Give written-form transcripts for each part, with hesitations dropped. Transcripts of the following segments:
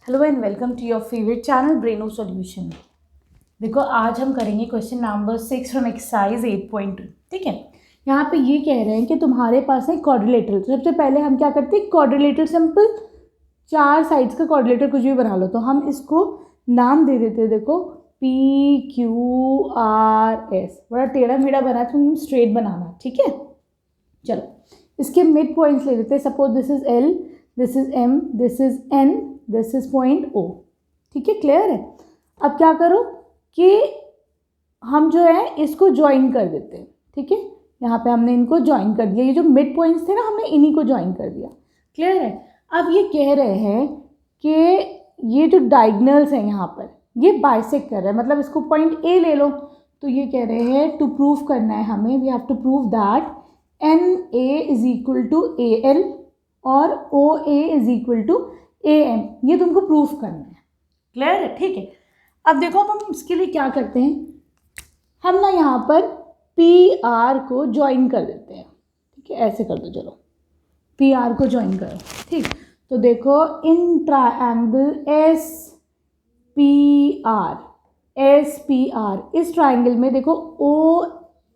Hello and welcome to your favourite channel Braino solution. देखो आज हम करेंगे क्वेश्चन नंबर 6 फ्रॉम एक्सरसाइज 8.2। ठीक है, यहाँ पे ये कह रहे हैं कि तुम्हारे पास है क्वाड्रिलेटरल। तो सबसे पहले हम क्या करते हैं, क्वाड्रिलेटरल सिंपल 4 साइड्स का क्वाड्रिलेटरल कुछ भी बना लो। तो हम इसको नाम दे देते हैं, देखो PQRS। बड़ा टेढ़ा मेढ़ा बना, तुम स्ट्रेट बनाना। ठीक है, चलो इसके मिड पॉइंट्स ले लेते हैं। Suppose this is L, this is M, this is N, this is point O। ठीक है, क्लियर है। अब क्या करो कि हम जो है इसको ज्वाइन कर देते हैं। ठीक है, यहाँ पे हमने इनको ज्वाइन कर दिया। ये जो मिड पॉइंट्स थे ना, हमने इन्हीं को ज्वाइन कर दिया। क्लियर है। अब ये कह रहे हैं कि ये जो डायगनल्स हैं यहाँ पर, ये बाइसेक्ट कर रहे हैं, मतलब इसको पॉइंट A ले लो। तो ये कह रहे हैं टू प्रूव करना है हमें, we have to prove that NA is equal to AL और OA is equal to AM। ये तुमको प्रूफ करना है। क्लियर है, ठीक है। अब देखो अब हम इसके लिए क्या करते हैं, हम ना यहाँ पर PR को ज्वाइन कर देते हैं। ठीक है, ऐसे कर दो, चलो PR को ज्वाइन करो। ठीक, तो देखो इन ट्रायंगल SPR इस ट्रायंगल में देखो O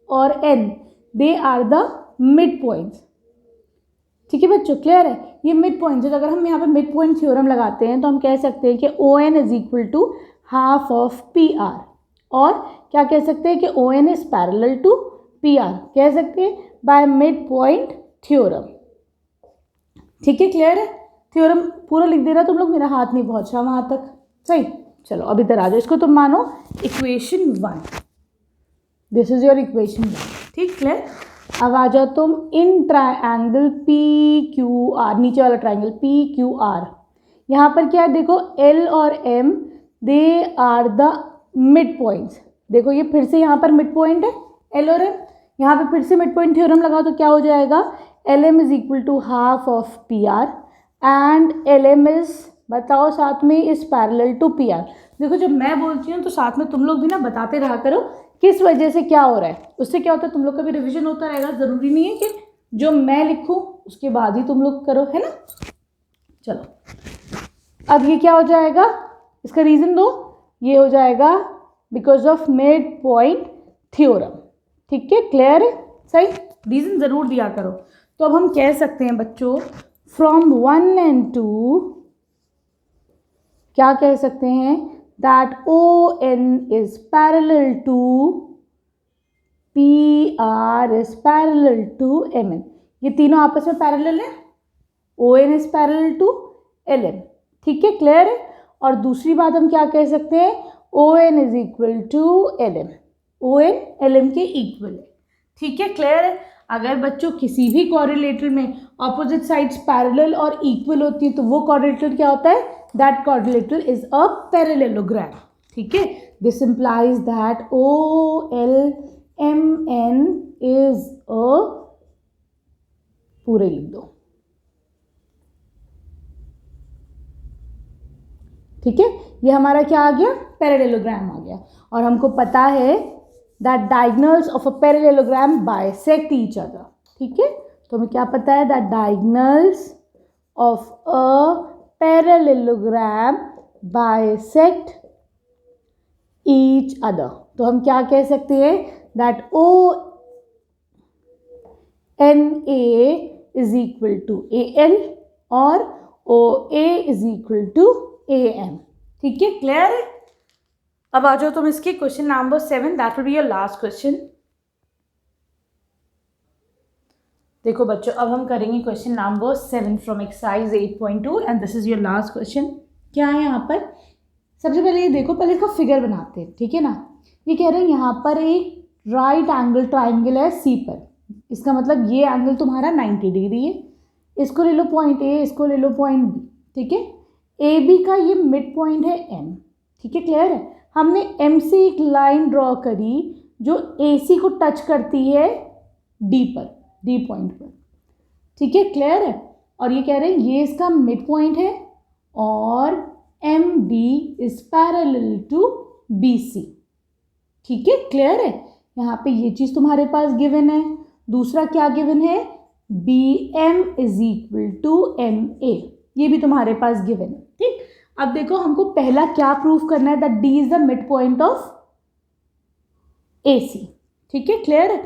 और N they are the mid points. ठीक है बच्चों, क्लियर है। ये मिड पॉइंट्स है। तो अगर हम यहाँ पे मिड पॉइंट थ्योरम लगाते हैं तो हम कह सकते हैं कि ON is equal to half of PR। और क्या कह सकते हैं कि ON is parallel to PR, कह सकते हैं बाय मिड पॉइंट थ्योरम। ठीक है, क्लियर है। थ्योरम पूरा लिख दे रहा तुम लोग, मेरा हाथ नहीं पहुँच रहा वहाँ तक। सही, चलो अब इधर आ जाओ। इसको तुम मानो equation 1। This is your equation 1। ठीक, क्लियर। अब आ जाओ तुम इन ट्रायंगल PQR, नीचे वाला ट्रायंगल PQR। यहाँ पर क्या है, देखो L और M they are the mid points. देखो ये फिर से यहाँ पर मिड पॉइंट है L और M। यहाँ पे फिर से मिड पॉइंट थ्योरम लगाओ तो क्या हो जाएगा, LM is equal to half of PR and LM is, बताओ साथ में, इज पैरेलल टू PR। देखो जब मैं बोलती हूँ तो साथ में तुम लोग भी ना बताते रहा करो किस वजह से क्या हो रहा है। उससे क्या होता है, तुम लोग का भी रिवीजन होता रहेगा। ज़रूरी नहीं है कि जो मैं लिखूँ उसके बाद ही तुम लोग करो, है ना। चलो अब ये क्या हो जाएगा, इसका रीज़न दो। ये हो जाएगा because of mid point theorem. ठीक है, क्लियर है। सही, रीज़न ज़रूर दिया करो। तो अब हम कह सकते हैं बच्चों फ्रॉम 1 and 2 क्या कह सकते हैं, that ON is parallel to PR is parallel to MN। ये तीनों आपस में पैरेलल है। ON is parallel to LM। ठीक है, क्लियर है। और दूसरी बात हम क्या कह सकते हैं, ON is equal to LM। ON LM के इक्वल है। ठीक है, क्लियर है। अगर बच्चों किसी भी क्वाड्रिलेटरल में ऑपोजिट साइड्स पैरेलल और इक्वल होती है तो वो क्वाड्रिलेटरल क्या होता है, that quadrilateral is a parallelogram. ठीक है, this implies that OLMN is a, पूरे लिख दो। ठीक है, ये हमारा क्या आ गया, पैरेललोग्राम आ गया। और हमको पता है that diagonals of a parallelogram bisect each other. ठीक है, तो हमें क्या पता है, that diagonals of a parallelogram bisect each other. तो हम क्या कह सकते हैं, that ONA is equal to AL और OA is equal to AM। ठीक है, क्लियर है। अब आ जाओ तुम इसके question number 7, that will be your last question. देखो बच्चों अब हम करेंगे question number 7 from exercise 8.2 and this is your last question. क्या है यहाँ पर, सबसे पहले ये देखो, पहले इसका फिगर बनाते हैं। ठीक है ना, ये कह रहे हैं यहाँ पर एक राइट एंगल ट्राइंगल है C पर। इसका मतलब ये एंगल तुम्हारा 90 डिग्री है। इसको ले लो पॉइंट A, इसको ले लो पॉइंट B। ठीक है, AB का ये मिड पॉइंट है M। ठीक है, क्लियर है। हमने M से एक लाइन ड्रॉ करी जो AC को टच करती है D पर, D पॉइंट पर। ठीक है, क्लियर है। और ये कह रहे हैं ये इसका मिड पॉइंट है और MD is parallel to BC। ठीक है, क्लियर है। यहाँ पे ये चीज़ तुम्हारे पास गिवन है। दूसरा क्या गिवन है, BM is equal to MA, ये भी तुम्हारे पास गिवन है। ठीक, अब देखो हमको पहला क्या प्रूफ करना है, that D is the mid point of A C. ठीक है, क्लियर है।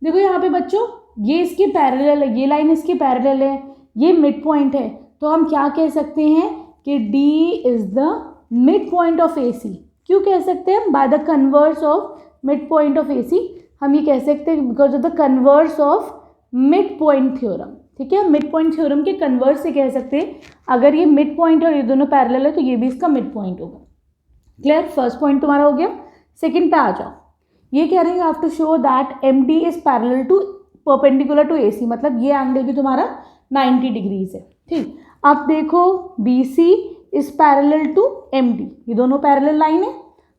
देखो यहाँ पे बच्चों ये इसके पैरेलल है, ये लाइन इसके पैरेलल है, ये मिड पॉइंट है, तो हम क्या कह सकते हैं कि D is the mid point of A C. क्यों कह सकते हैं हम? By the converse of mid point of A C हम ये कह सकते हैं because of the converse of mid point theorem. ठीक है, मिड पॉइंट थ्योरम के कन्वर्स से कह सकते हैं अगर ये मिड पॉइंट और ये दोनों पैरेलल है तो ये भी इसका मिड पॉइंट होगा। क्लियर, फर्स्ट पॉइंट तुम्हारा हो गया। सेकंड पे आ जाओ, ये कह रहे हैं you have to show that M D is parallel to perpendicular to A C, मतलब ये एंगल भी तुम्हारा 90 डिग्रीज है। ठीक, अब देखो B C is parallel to M D, ये दोनों पैरेलल लाइन है,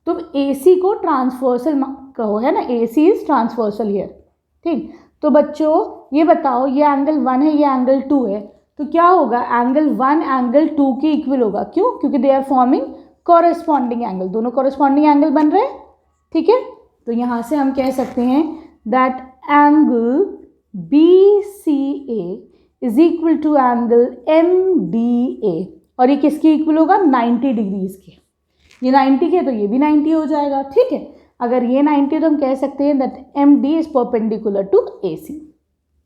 तुम ए सी को ट्रांसवर्सल कहो, है ना, ए सी इज ट्रांसवर्सल हियर। ठीक, तो बच्चों ये बताओ ये एंगल 1 है, ये एंगल 2 है, तो क्या होगा, एंगल 1 एंगल 2 के इक्वल होगा। क्यों? क्योंकि they are forming corresponding angle, दोनों कॉरेस्पॉन्डिंग एंगल बन रहे हैं। ठीक है, तो यहाँ से हम कह सकते हैं that angle B C A is equal to angle M D A, और ये किसके इक्वल होगा? 90 डिग्रीज के। ये 90 के तो ये भी 90 हो जाएगा। ठीक है, अगर ये 90 तो हम कह सकते हैं that M D is perpendicular to A C.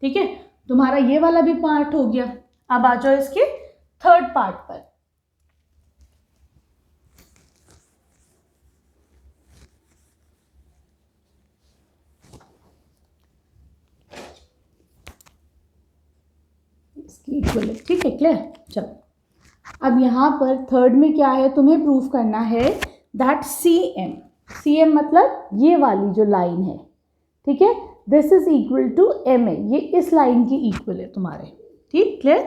ठीक है, तुम्हारा ये वाला भी पार्ट हो गया। अब आ जाओ इसके थर्ड पार्ट पर। इसकी इक्वल है। ठीक है, क्लियर। चलो अब यहाँ पर थर्ड में क्या है, तुम्हें प्रूफ करना है दैट सी एम मतलब ये वाली जो लाइन है, ठीक है, this is equal to M A, ये इस लाइन की इक्वल है तुम्हारे। ठीक, क्लियर।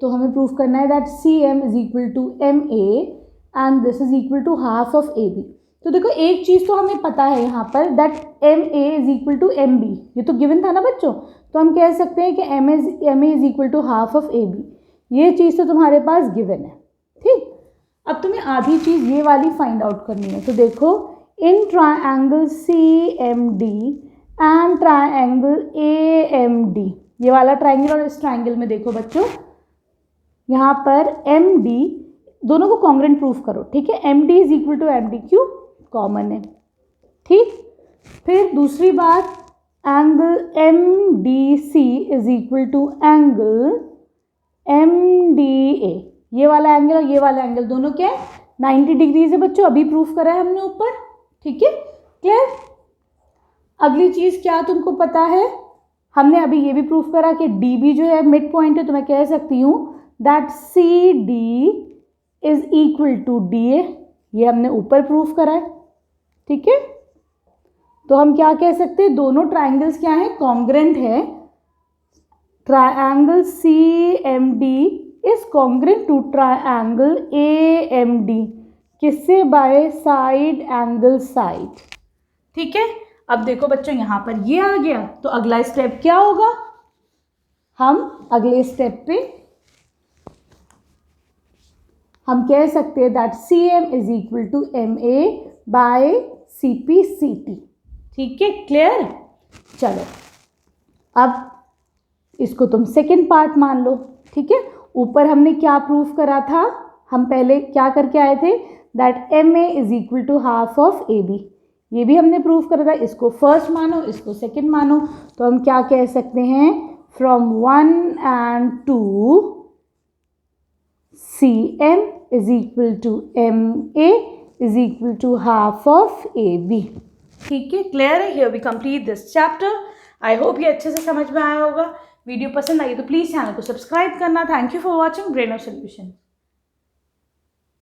तो हमें प्रूफ करना है that C M is equal to M A and this is equal to half of A B. तो देखो एक चीज़ तो हमें पता है यहाँ पर that M A is equal to M B, ये तो गिवन था ना बच्चों, तो हम कह सकते हैं कि M A is equal to half of A B, ये चीज़ तो तुम्हारे पास गिवन है। ठीक, अब तुम्हें आधी चीज़ ये वाली फाइंड आउट करनी है। तो देखो in triangle C M D and triangle A M D, ये वाला ट्रायंगल और इस ट्रायंगल में देखो बच्चों यहाँ पर एम डी दोनों को कॉन्ग्रेंट प्रूफ करो। ठीक है, M D is equal to M D, क्यों? कॉमन है। ठीक, फिर दूसरी बात angle M D C is equal to angle M D A, ये वाला एंगल और ये वाला एंगल दोनों क्या है? 90 डिग्रीज है बच्चों, अभी प्रूफ करा है हमने ऊपर। ठीक है, क्लियर। अगली चीज़ क्या तुमको पता है, हमने अभी ये भी प्रूफ करा कि डी बी जो है मिड पॉइंट है, तो मैं कह सकती हूँ that C D is equal to D A, ये हमने ऊपर प्रूफ करा है। ठीक है, तो हम क्या कह सकते हैं, दोनों ट्राइंगल्स क्या है? कॉन्ग्रेंट है। Triangle C M D is congruent to triangle A M D, किससे? By side angle side. ठीक है, अब देखो बच्चों यहाँ पर ये आ गया, तो अगला स्टेप क्या होगा, हम अगले स्टेप पे हम कह सकते हैं that C M is equal to M A by C P C T. ठीक है, क्लियर। चलो अब इसको तुम सेकेंड पार्ट मान लो। ठीक है, ऊपर हमने क्या प्रूफ करा था, हम पहले क्या करके आए थे that M A is equal to half of A B, ये भी हमने प्रूफ करा था। इसको फर्स्ट मानो, इसको सेकेंड मानो, तो हम क्या कह सकते हैं, from 1 and 2 C M is equal to M A is equal to half of A B. ठीक है, क्लियर है। Here we complete this chapter. I hope ये अच्छे से समझ में आया होगा। वीडियो पसंद आई तो प्लीज़ चैनल को सब्सक्राइब करना। Thank you for watching brain of solution.